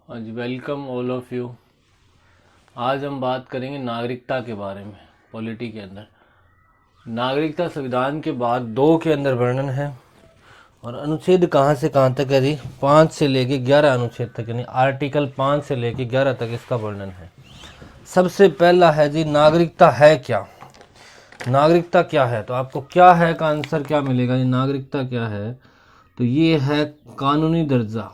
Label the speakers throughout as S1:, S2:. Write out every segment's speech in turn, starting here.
S1: हाँ जी, welcome all of you. आज हम बात करेंगे नागरिकता के बारे में। पॉलिटी के अंदर नागरिकता संविधान के बाद 2 के अंदर वर्णन है और अनुच्छेद कहाँ से कहाँ तक है जी? 5 से लेके 11 अनुच्छेद तक, यानी आर्टिकल 5 से लेके 11 तक इसका वर्णन है। सबसे पहला है जी, नागरिकता है क्या? नागरिकता क्या है? तो आपको क्या है का आंसर क्या मिलेगा जी? नागरिकता क्या है? तो ये है कानूनी दर्जा,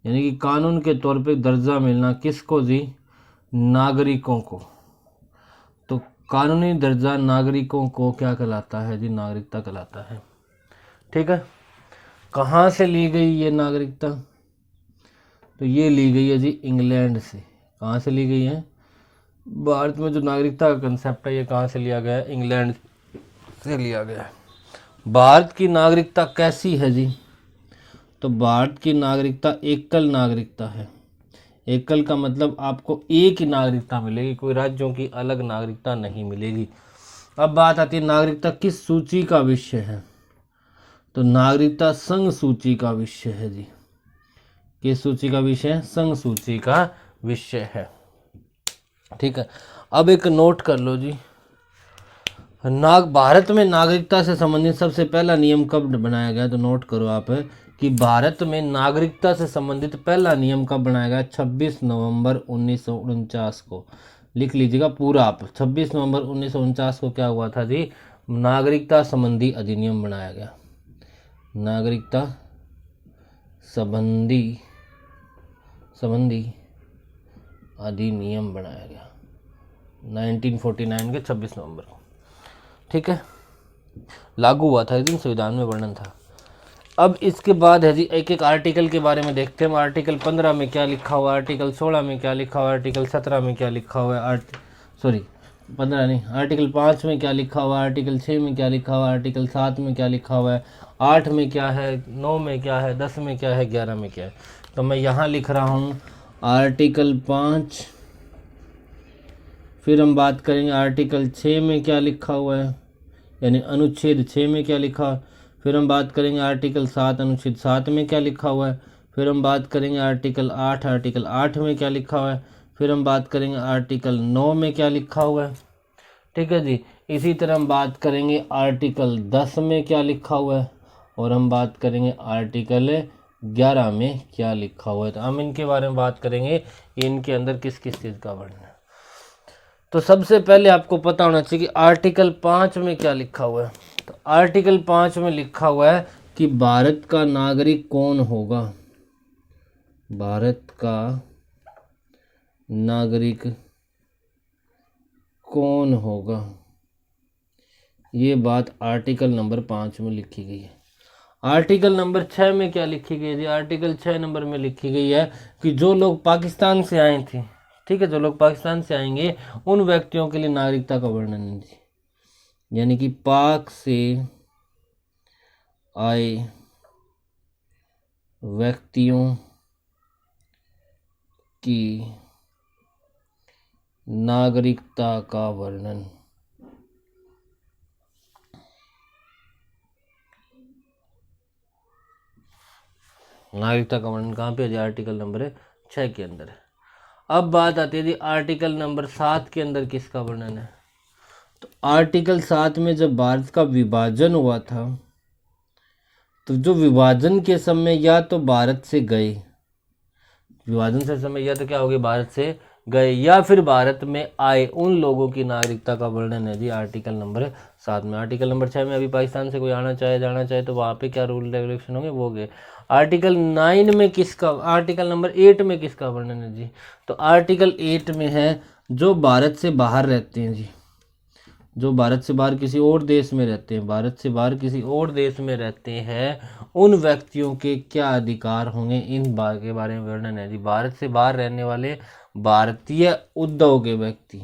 S1: यानी कि कानून के तौर पे दर्जा मिलना। किसको जी? नागरिकों को। तो कानूनी दर्जा नागरिकों को क्या कहलाता है जी? नागरिकता कहलाता है। ठीक है। कहाँ से ली गई ये नागरिकता? तो ये ली गई है जी इंग्लैंड से। कहाँ से ली गई है? भारत में जो नागरिकता का कंसेप्ट है ये कहाँ से लिया गया है? इंग्लैंड से लिया गया है। भारत की नागरिकता कैसी है जी? तो भारत की नागरिकता एकल नागरिकता है। एकल का मतलब आपको एक ही नागरिकता मिलेगी, कोई राज्यों की अलग नागरिकता नहीं मिलेगी। अब बात आती है नागरिकता किस सूची का विषय है? तो नागरिकता संघ सूची का विषय है जी। किस सूची का विषय है? संघ सूची का विषय है। ठीक है। अब एक नोट कर लो जी, भारत में नागरिकता से संबंधित सबसे पहला नियम कब बनाया गया? तो नोट करो आप कि भारत में नागरिकता से संबंधित पहला नियम कब बनाया गया? 26 नवंबर 1949 को। लिख लीजिएगा पूरा आप। 26 नवंबर 1949 को क्या हुआ था जी? नागरिकता संबंधी अधिनियम बनाया गया। नागरिकता संबंधी अधिनियम बनाया गया 1949 के 26 नवंबर को। ठीक है। लागू हुआ था इस दिन, संविधान में वर्णन था। अब इसके बाद है जी एक एक आर्टिकल के बारे में देखते हैं। आर्टिकल 15 में क्या लिखा हुआ है, आर्टिकल 16 में क्या लिखा हुआ है, आर्टिकल 17 में क्या लिखा हुआ है, सॉरी 15 नहीं, आर्टिकल 5 में क्या लिखा हुआ है, आर्टिकल 6 में क्या लिखा हुआ है, आर्टिकल 7 में क्या लिखा हुआ है, 8 में क्या है, 9 में क्या है, 10 में क्या है, 11 में क्या है। तो मैं यहाँ लिख रहा हूँ आर्टिकल 5। फिर हम बात करेंगे आर्टिकल 6 में क्या लिखा हुआ है, यानी अनुच्छेद 6 में क्या लिखा। फिर हम बात करेंगे आर्टिकल 7, अनुच्छेद 7 में क्या लिखा हुआ है। फिर हम बात करेंगे आर्टिकल 8, आर्टिकल 8 में क्या लिखा हुआ है। फिर हम बात करेंगे आर्टिकल 9 में क्या लिखा हुआ है। ठीक है जी। इसी तरह हम बात करेंगे आर्टिकल 10 में क्या लिखा हुआ है और हम बात करेंगे आर्टिकल 11 में क्या लिखा हुआ है। तो हम इनके बारे में बात करेंगे, इनके अंदर किस किस चीज़ का वर्णन है। तो सबसे पहले आपको पता होना चाहिए कि आर्टिकल 5 में क्या लिखा हुआ है। तो आर्टिकल 5 में लिखा हुआ है कि भारत का नागरिक कौन होगा? भारत का नागरिक कौन होगा, ये बात आर्टिकल नंबर 5 में लिखी गई है। आर्टिकल नंबर 6 में क्या लिखी गई है? आर्टिकल 6 नंबर में लिखी गई है कि जो लोग पाकिस्तान से आए थे, ठीक है, जो लोग पाकिस्तान से आएंगे उन व्यक्तियों के लिए नागरिकता का वर्णन है, यानी कि पाक से आए व्यक्तियों की नागरिकता का वर्णन। नागरिकता का वर्णन कहाँ पे है? आर्टिकल नंबर 6 के अंदर है। अब बात आती है जी आर्टिकल नंबर 7 के अंदर किसका वर्णन है? तो आर्टिकल 7 में जब भारत का विभाजन हुआ था, तो जो विभाजन के समय या तो भारत से गए, विभाजन से समय या तो क्या हो गए, भारत से गए, या फिर भारत में आए, उन लोगों की नागरिकता का वर्णन है जी आर्टिकल नंबर 7 में। आर्टिकल नंबर 6 में अभी पाकिस्तान से कोई आना चाहे जाना चाहे तो वहाँ पे क्या रूल रेगुलेशन होंगे, वो गए। आर्टिकल 9 में किसका, आर्टिकल नंबर 8 में किसका वर्णन है जी? तो आर्टिकल 8 में है जो भारत से बाहर रहते हैं जी, जो भारत से बाहर किसी और देश में रहते हैं, भारत से बाहर किसी और देश में रहते हैं, उन व्यक्तियों के क्या अधिकार होंगे, इन बात के बारे में वर्णन है जी। भारत से बाहर रहने वाले भारतीय उद्योग के व्यक्ति,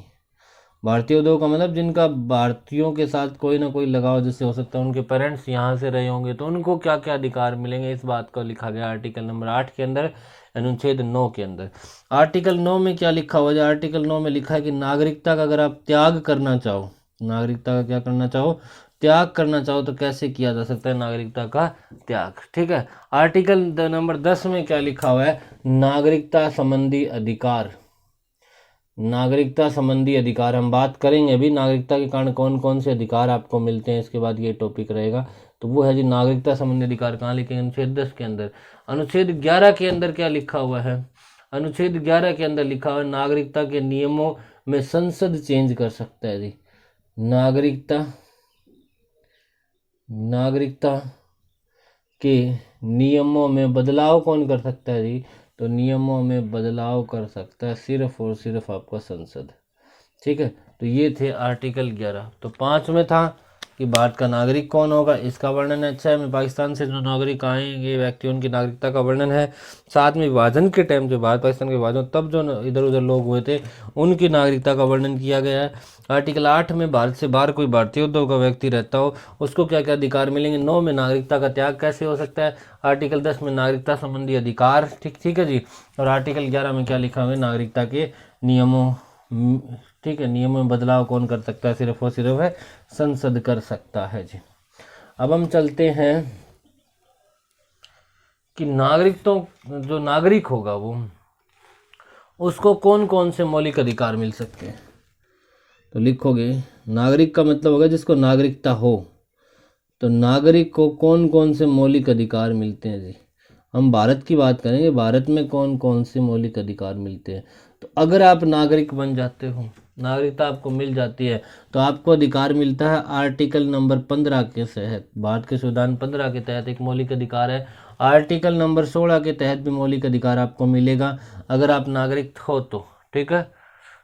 S1: भारतीय उद्योग का मतलब जिनका भारतीयों के साथ कोई ना कोई लगाव जैसे हो सकता है, उनके पेरेंट्स यहाँ से रहे होंगे, तो उनको क्या क्या अधिकार मिलेंगे, इस बात को लिखा गया आर्टिकल नंबर 8 के अंदर, अनुच्छेद 9 के अंदर। आर्टिकल 9 में क्या लिखा हुआ है? आर्टिकल 9 में लिखा है कि नागरिकता का अगर आप त्याग करना चाहो, नागरिकता का क्या करना चाहो, त्याग करना चाहो तो कैसे किया जा सकता है नागरिकता का त्याग। ठीक है, आर्टिकल नंबर 10 में क्या लिखा हुआ है, नागरिकता संबंधी अधिकार। नागरिकता संबंधी अधिकार हम बात करेंगे अभी, नागरिकता के कारण कौन कौन से अधिकार आपको मिलते हैं, इसके बाद ये टॉपिक रहेगा। तो वो है जी नागरिकता संबंधी अधिकार, कहाँ लिखेंगे, अनुच्छेद 10 के अंदर। अनुच्छेद 11 के अंदर क्या लिखा हुआ है, अनुच्छेद 11 के अंदर लिखा हुआ है नागरिकता के नियमों में संसद चेंज कर सकता है जी। नागरिकता के नियमों में बदलाव कौन कर सकता है जी, तो नियमों में बदलाव कर सकता है सिर्फ और सिर्फ आपका संसद। ठीक है, तो ये थे आर्टिकल 11। तो 5 में था कि भारत का नागरिक कौन होगा, इसका वर्णन है। 6 में पाकिस्तान से जो नागरिक आएंगे व्यक्ति उनकी नागरिकता का वर्णन है। 7 में विभाजन के टाइम जो भारत पाकिस्तान के विभाजन तब जो इधर उधर लोग हुए थे उनकी नागरिकता का वर्णन किया गया है। आर्टिकल 8 में भारत से बाहर कोई भारतीय उद्योग का व्यक्ति रहता हो उसको क्या क्या अधिकार मिलेंगे। 9 में नागरिकता का त्याग कैसे हो सकता है। आर्टिकल 10 में नागरिकता संबंधी अधिकार। ठीक है जी। और आर्टिकल 11 में क्या लिखा हुआ है, नागरिकता के नियमों। ठीक है, नियमों में बदलाव कौन कर सकता है, सिर्फ और सिर्फ है संसद कर सकता है जी। अब हम चलते हैं कि जो नागरिक होगा वो उसको कौन कौन से मौलिक अधिकार मिल सकते हैं। तो लिखोगे नागरिक का मतलब होगा जिसको नागरिकता हो। तो नागरिक को कौन कौन से मौलिक अधिकार मिलते हैं जी। हम भारत की बात करेंगे, भारत में कौन कौन से मौलिक अधिकार मिलते हैं। तो अगर आप नागरिक बन जाते हो, नागरिकता आपको मिल जाती है, तो आपको अधिकार मिलता है आर्टिकल नंबर 15 के तहत। भारत के संविधान 15 के तहत एक मौलिक अधिकार है। आर्टिकल नंबर 16 के तहत भी मौलिक अधिकार आपको मिलेगा अगर आप नागरिक हो तो। ठीक है,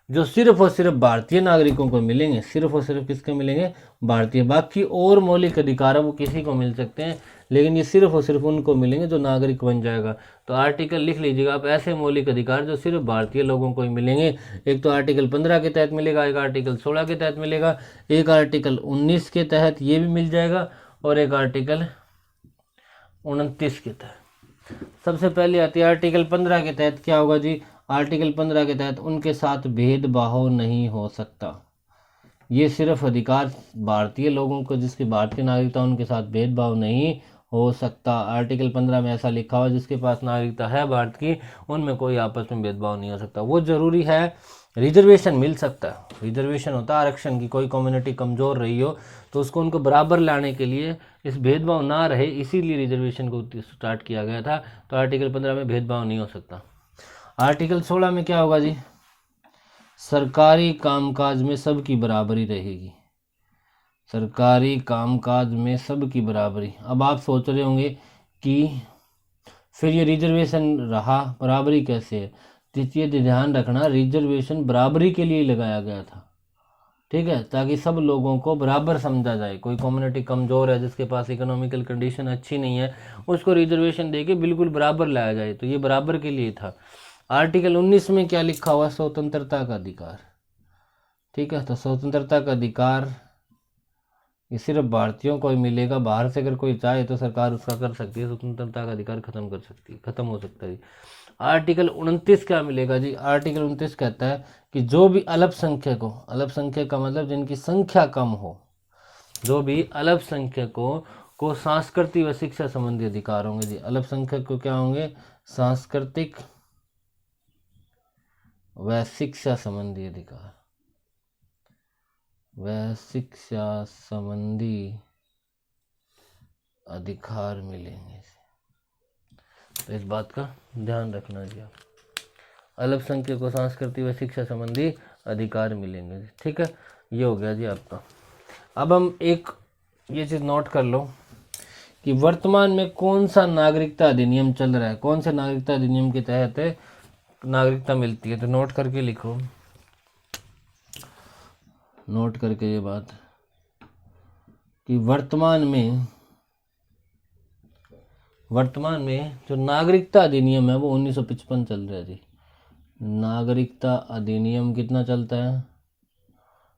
S1: जो सिर्फ और सिर्फ भारतीय नागरिकों को मिलेंगे, सिर्फ और सिर्फ किसके मिलेंगे, भारतीय। बाकी और मौलिक अधिकार है वो किसी को मिल सकते हैं, लेकिन ये सिर्फ और सिर्फ उनको मिलेंगे जो नागरिक बन जाएगा। तो आर्टिकल लिख लीजिएगा आप, ऐसे मौलिक अधिकार जो सिर्फ भारतीय लोगों को ही मिलेंगे। एक तो आर्टिकल 15 के तहत मिलेगा, एक आर्टिकल 16 के तहत मिलेगा, एक आर्टिकल 19 के तहत ये भी मिल जाएगा, और एक आर्टिकल 29 के तहत। सबसे पहले आती है आर्टिकल 15 के तहत क्या होगा जी। आर्टिकल 15 के तहत उनके साथ भेदभाव नहीं हो सकता। ये सिर्फ अधिकार भारतीय लोगों को, जिसकी भारतीय नागरिकता, उनके साथ भेदभाव नहीं हो सकता। आर्टिकल 15 में ऐसा लिखा हुआ जिसके पास नागरिकता है भारत की, उनमें कोई आपस में भेदभाव नहीं हो सकता। वो जरूरी है, रिजर्वेशन मिल सकता है, रिजर्वेशन होता है आरक्षण की। कोई कम्युनिटी कमज़ोर रही हो तो उसको उनको बराबर लाने के लिए, इस भेदभाव ना रहे इसीलिए रिजर्वेशन को स्टार्ट किया गया था। तो आर्टिकल 15 में भेदभाव नहीं हो सकता। आर्टिकल 16 में क्या होगा जी, सरकारी कामकाज में सबकी बराबरी रहेगी। सरकारी कामकाज में सबकी बराबरी। अब आप सोच रहे होंगे कि फिर ये रिजर्वेशन रहा, बराबरी कैसे है। तो ये ध्यान रखना, रिजर्वेशन बराबरी के लिए लगाया गया था। ठीक है, ताकि सब लोगों को बराबर समझा जाए। कोई कम्युनिटी कमज़ोर है, जिसके पास इकोनॉमिकल कंडीशन अच्छी नहीं है, उसको रिजर्वेशन देके बिल्कुल बराबर लाया जाए। तो ये बराबर के लिए था। आर्टिकल 19 में क्या लिखा हुआ, स्वतंत्रता का अधिकार। ठीक है, तो स्वतंत्रता का अधिकार ये सिर्फ भारतीयों को ही मिलेगा। बाहर से अगर कोई चाहे तो सरकार उसका कर सकती है, स्वतंत्रता का अधिकार खत्म कर सकती है, खत्म हो सकता है। आर्टिकल 29 क्या मिलेगा जी। आर्टिकल 29 कहता है कि जो भी अल्पसंख्यक हो, अल्पसंख्यक का मतलब जिनकी संख्या कम हो, जो भी अल्पसंख्यकों को सांस्कृतिक व शिक्षा संबंधी अधिकार होंगे जी। अल्पसंख्यक को क्या होंगे, सांस्कृतिक व शिक्षा संबंधी अधिकार, व शिक्षा संबंधी अधिकार मिलेंगे। तो इस बात का ध्यान रखना जी आप, अल्पसंख्यक को सांस्कृतिक व शिक्षा संबंधी अधिकार मिलेंगे। ठीक है, ये हो गया जी आपका। अब हम एक ये चीज़ नोट कर लो कि वर्तमान में कौन सा नागरिकता अधिनियम चल रहा है, कौन से नागरिकता अधिनियम के तहत नागरिकता मिलती है। तो नोट करके लिखो, नोट करके ये बात कि वर्तमान में जो नागरिकता अधिनियम है वो 1955 चल रहा है जी। नागरिकता अधिनियम कितना चलता है,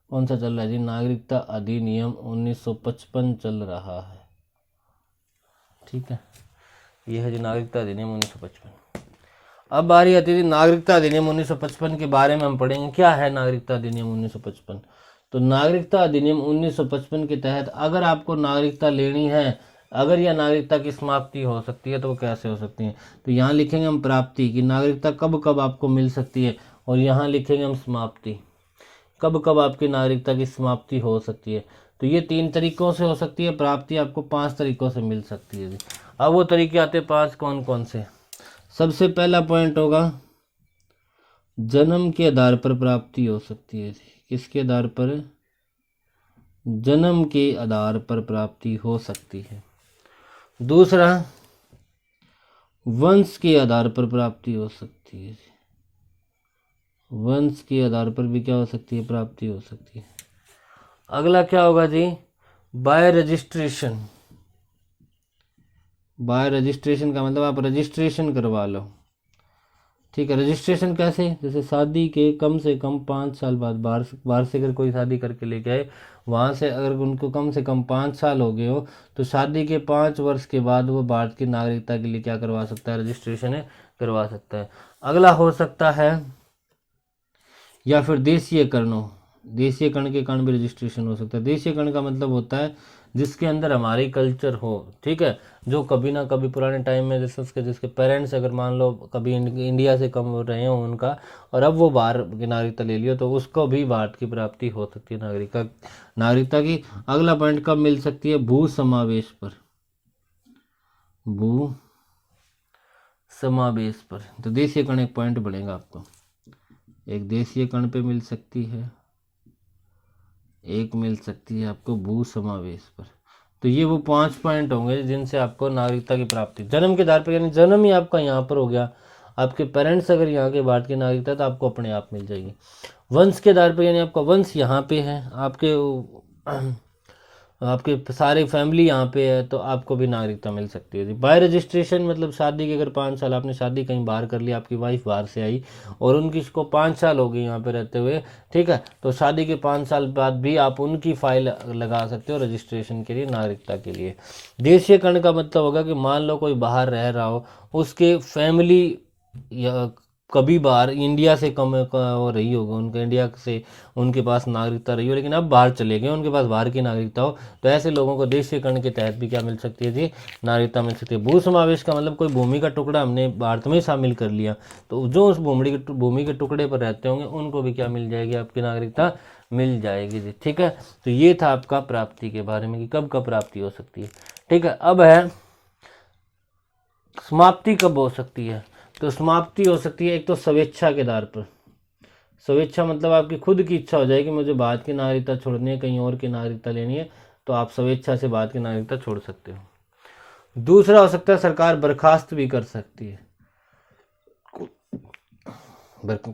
S1: कौन सा चल रहा है जी, नागरिकता अधिनियम 1955 चल रहा है। ठीक है, ये है जी नागरिकता अधिनियम 1955। अब बारी आती थी नागरिकता अधिनियम 1955 के बारे में हम पढ़ेंगे। क्या है नागरिकता अधिनियम 1955। तो नागरिकता अधिनियम 1955 के तहत अगर आपको नागरिकता लेनी है, अगर यह नागरिकता की समाप्ति हो सकती है तो वो कैसे हो सकती है, तो यहाँ लिखेंगे हम प्राप्ति कि नागरिकता कब कब आपको मिल सकती है, और यहाँ लिखेंगे हम समाप्ति, कब कब आपकी नागरिकता की समाप्ति हो सकती है। तो ये 3 तरीकों से हो सकती है, प्राप्ति आपको 5 तरीकों से मिल सकती है जी। अब वो तरीके आते हैं 5, कौन कौन से। सबसे पहला पॉइंट होगा जन्म के आधार पर प्राप्ति हो सकती है जी। किसके आधार पर? जन्म के आधार पर प्राप्ति हो सकती है। दूसरा, वंश के आधार पर प्राप्ति हो सकती है। वंश के आधार पर भी क्या हो सकती है? प्राप्ति हो सकती है। अगला क्या होगा जी? By registration. बाय रजिस्ट्रेशन का मतलब आप रजिस्ट्रेशन करवा लो, ठीक है। रजिस्ट्रेशन कैसे? जैसे शादी के कम से कम 5 साल बाद, बाहर से अगर कोई शादी करके लेके आए, वहाँ से अगर उनको कम से कम 5 साल हो गए हो, तो शादी के 5 वर्ष के बाद वो भारत की नागरिकता के लिए क्या करवा सकता है? रजिस्ट्रेशन करवा सकता है। अगला हो सकता है या फिर देशीयकरण हो। देशीयकरण के कारण भी रजिस्ट्रेशन हो सकता है। देशीयकरण का मतलब होता है जिसके अंदर हमारी कल्चर हो, ठीक है, जो कभी ना कभी पुराने टाइम में जैसे उसके जिसके पेरेंट्स अगर मान लो कभी इंडिया से कम रहे हो उनका, और अब वो बाहर की नागरिकता ले लियो, तो उसको भी भारत की प्राप्ति हो सकती है नागरिकता की। अगला पॉइंट कब मिल सकती है? भू समावेश पर। भू समावेश पर। तो देशीयकरण एक पॉइंट बढ़ेगा आपको, एक देशीयकरण पे मिल सकती है, एक मिल सकती है आपको भू समावेश पर। तो ये वो 5 पॉइंट होंगे जिनसे आपको नागरिकता की प्राप्ति। जन्म के आधार पर, यानी जन्म ही आपका यहाँ पर हो गया, आपके पेरेंट्स अगर यहाँ के भारत की नागरिकता तो आपको अपने आप मिल जाएगी। वंश के आधार पर, यानी आपका वंश यहाँ पे है, आपके सारे फैमिली यहाँ पे है, तो आपको भी नागरिकता मिल सकती है जी। बाय रजिस्ट्रेशन मतलब शादी के अगर 5 साल आपने शादी कहीं बाहर कर ली, आपकी वाइफ बाहर से आई और उनकी इसको 5 साल हो गए यहाँ पे रहते हुए, ठीक है, तो शादी के 5 साल बाद भी आप उनकी फाइल लगा सकते हो रजिस्ट्रेशन के लिए, नागरिकता के लिए। देशीयकरण का मतलब होगा कि मान लो कोई बाहर रह रहा हो, उसके फैमिली या कभी बाहर इंडिया से कम वो रही होगी, उनका इंडिया से उनके पास नागरिकता रही हो, लेकिन अब बाहर चले गए, उनके पास बाहर की नागरिकता हो, तो ऐसे लोगों को देशीयकरण के तहत भी क्या मिल सकती है जी? नागरिकता मिल सकती है। भू समावेश का मतलब कोई भूमि का टुकड़ा हमने भारत में शामिल कर लिया, तो जो उस भूमि के टुकड़े पर रहते होंगे उनको भी क्या मिल जाएगी? आपकी नागरिकता मिल जाएगी जी, ठीक है। तो ये था आपका प्राप्ति के बारे में कि कब कब प्राप्ति हो सकती है, ठीक है। अब है समाप्ति कब हो सकती है। तो समाप्ति हो सकती है एक तो स्वेच्छा के आधार पर। स्वेच्छा मतलब आपकी खुद की इच्छा हो जाए कि मुझे भारत की नागरिकता छोड़नी है, कहीं और की नागरिकता लेनी है, तो आप स्वेच्छा से भारत की नागरिकता छोड़ सकते हो। दूसरा हो सकता है सरकार बर्खास्त भी कर सकती है।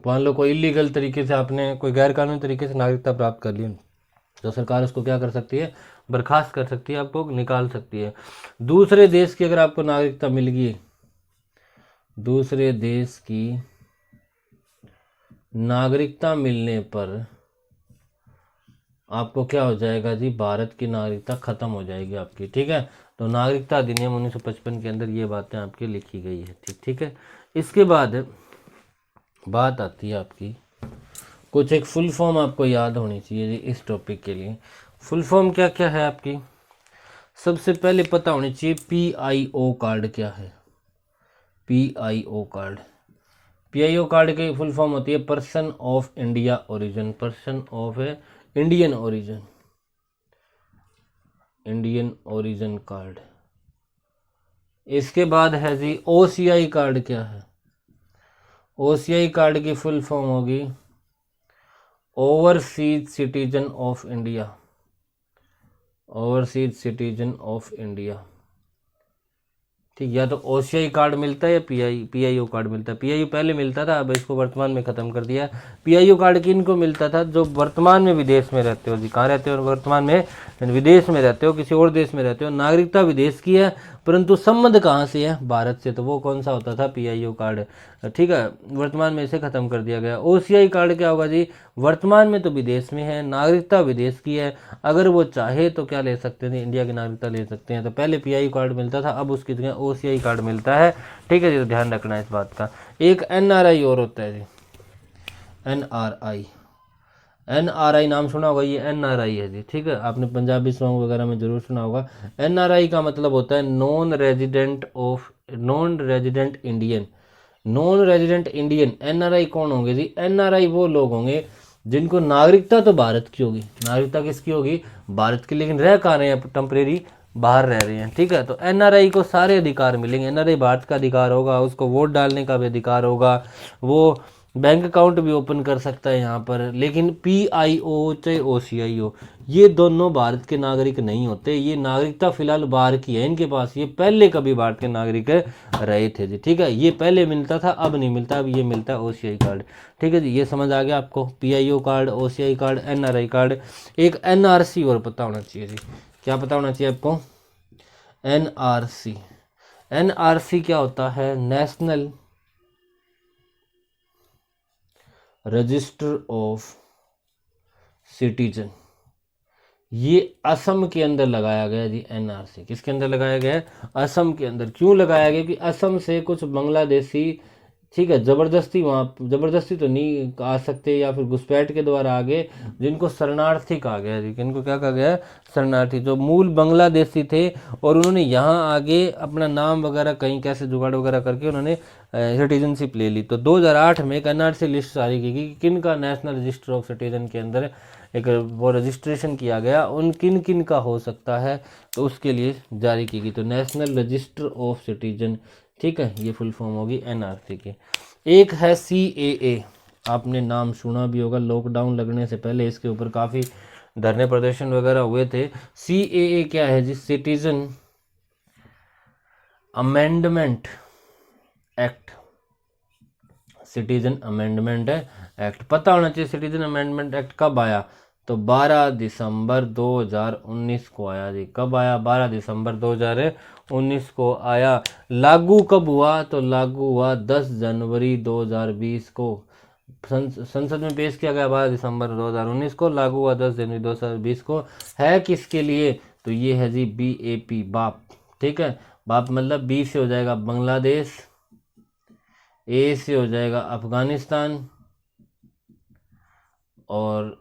S1: मान लो कोई इलीगल तरीके से आपने कोई गैर कानूनी तरीके से नागरिकता प्राप्त कर ली, तो सरकार उसको क्या कर सकती है? बर्खास्त कर सकती है, आपको निकाल सकती है। दूसरे देश की अगर आपको नागरिकता मिल गई, दूसरे देश की नागरिकता मिलने पर आपको क्या हो जाएगा जी? भारत की नागरिकता खत्म हो जाएगी आपकी, ठीक है। तो नागरिकता अधिनियम 1955 के अंदर ये बातें आपकी लिखी गई है, ठीक है। इसके बाद बात आती है आपकी कुछ एक फुल फॉर्म आपको याद होनी चाहिए जी इस टॉपिक के लिए। फुल फॉर्म क्या क्या है आपकी? सबसे पहले पता होनी चाहिए PIO कार्ड क्या है। PIO कार्ड, PIO कार्ड की फुल फॉर्म होती है person of India origin, person of Indian origin, Indian origin card. इसके बाद है जी OCI कार्ड क्या है? OCI कार्ड की फुल फॉर्म होगी overseas citizen of India, overseas citizen of India, ठीक। या तो OCI कार्ड मिलता है या PIO कार्ड मिलता है। PIO पहले मिलता था, अब इसको वर्तमान में ख़त्म कर दिया। PIO कार्ड किन को मिलता था? जो वर्तमान में विदेश में रहते हो जी। कहाँ रहते हो? वर्तमान में विदेश में रहते हो, किसी और देश में रहते हो, नागरिकता विदेश की है परंतु संबंध कहाँ से है? भारत से। तो वो कौन सा होता था? PIO कार्ड, ठीक है। वर्तमान में इसे ख़त्म कर दिया गया। OCI कार्ड क्या होगा जी? वर्तमान में तो विदेश में है, नागरिकता विदेश की है, अगर वो चाहे तो क्या ले सकते हैं? इंडिया की नागरिकता ले सकते हैं। तो पहले PIO कार्ड मिलता था, अब उसकी जगह OCI कार्ड मिलता है, ठीक है जी। तो ध्यान रखना है इस बात का। एक NRI और होता है जी, NRI। NRI नाम सुना होगा, ये NRI है जी, ठीक है। आपने पंजाबी सॉन्ग वगैरह में जरूर सुना होगा। NRI का मतलब होता है non resident Indian. Non resident Indian NRI कौन होंगे जी? NRI वो लोग होंगे जिनको नागरिकता तो भारत की होगी, नागरिकता किसकी होगी? भारत की, लेकिन रह कहाँ रहे हैं? टेम्परेरी बाहर रह रहे हैं, ठीक है। तो NRI को सारे अधिकार मिलेंगे। NRI भारत का अधिकार होगा, उसको वोट डालने का भी अधिकार होगा, वो बैंक अकाउंट भी ओपन कर सकता है यहाँ पर। लेकिन PIO चाहे OCI, ये दोनों भारत के नागरिक नहीं होते। ये नागरिकता फिलहाल बाहर की है इनके पास, ये पहले कभी भारत के नागरिक रहे थे जी, ठीक है। ये पहले मिलता था, अब नहीं मिलता, अब ये मिलता है OCI कार्ड, ठीक है जी। ये समझ आ गया आपको? PIO card, OCI card, NRI card. एक NRC और पता होना चाहिए जी। क्या पता होना चाहिए आपको? NRC। NRC क्या होता है? National register of citizen. ये असम के अंदर लगाया गया जी। NRC किसके अंदर लगाया गया है? असम के अंदर। क्यों लगाया गया? कि असम से कुछ बांग्लादेशी, ठीक है, जबरदस्ती वहाँ, जबरदस्ती तो नहीं आ सकते, या फिर घुसपैठ के द्वारा आगे, जिनको शरणार्थी कहा गया है। जिनको क्या कहा गया है? शरणार्थी। जो मूल बांग्लादेशी थे और उन्होंने यहाँ आगे अपना नाम वगैरह कहीं कैसे जुगाड़ वगैरह करके उन्होंने सिटीजनशिप ले ली। तो 2008 में एक NRC लिस्ट जारी की गई कि किन का नेशनल रजिस्टर ऑफ सिटीजन के अंदर एक वो रजिस्ट्रेशन किया गया, उन किन किन का हो सकता है, तो उसके लिए जारी की गई। तो नेशनल रजिस्टर ऑफ सिटीजन, ठीक है, ये फुल फॉर्म होगी NRC की। एक है CAA, आपने नाम सुना भी होगा, लॉकडाउन लगने से पहले इसके ऊपर काफ़ी धरने प्रदर्शन वगैरह हुए थे। CAA क्या है जी? Citizen amendment act. Citizen amendment act पता होना चाहिए। सिटीजन अमेंडमेंट एक्ट कब आया? तो 12 दिसंबर 2019 को आया जी। कब आया? 12 दिसंबर 2019 को आया। लागू कब हुआ? तो लागू हुआ 10 जनवरी 2020 को। संसद में पेश किया गया 12 दिसंबर 2019 को, लागू हुआ 10 जनवरी 2020 को। है किसके लिए? तो ये है जी BAP, बाप, ठीक है। बाप मतलब B से हो जाएगा बांग्लादेश, A से हो जाएगा अफगानिस्तान, और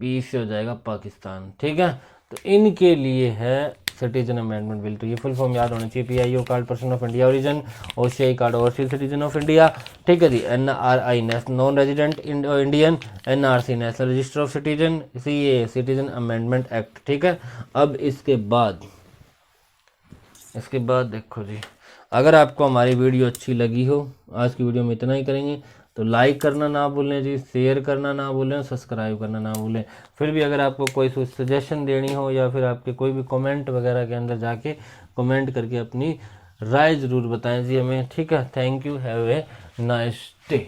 S1: P से हो जाएगा पाकिस्तान, ठीक है। तो इनके लिए है सिटीजन अमेंडमेंट बिल। तो ये फुल फॉर्म याद होना चाहिए। PIO card, person of India origin, OCI card, overseas citizen of India, ठीक है जी। NRI national non resident Indian, NRC national register of citizen, CAA citizen amendment act, ठीक है। अब इसके बाद देखो जी, अगर आपको हमारी वीडियो अच्छी लगी हो, आज की वीडियो में इतना ही करेंगे, तो लाइक करना ना भूलें जी, शेयर करना ना भूलें, सब्सक्राइब करना ना भूलें। फिर भी अगर आपको कोई सजेशन देनी हो, या फिर आपके कोई भी कमेंट वगैरह के अंदर जाके कमेंट करके अपनी राय ज़रूर बताएं जी हमें, ठीक है। Thank you, have a nice day.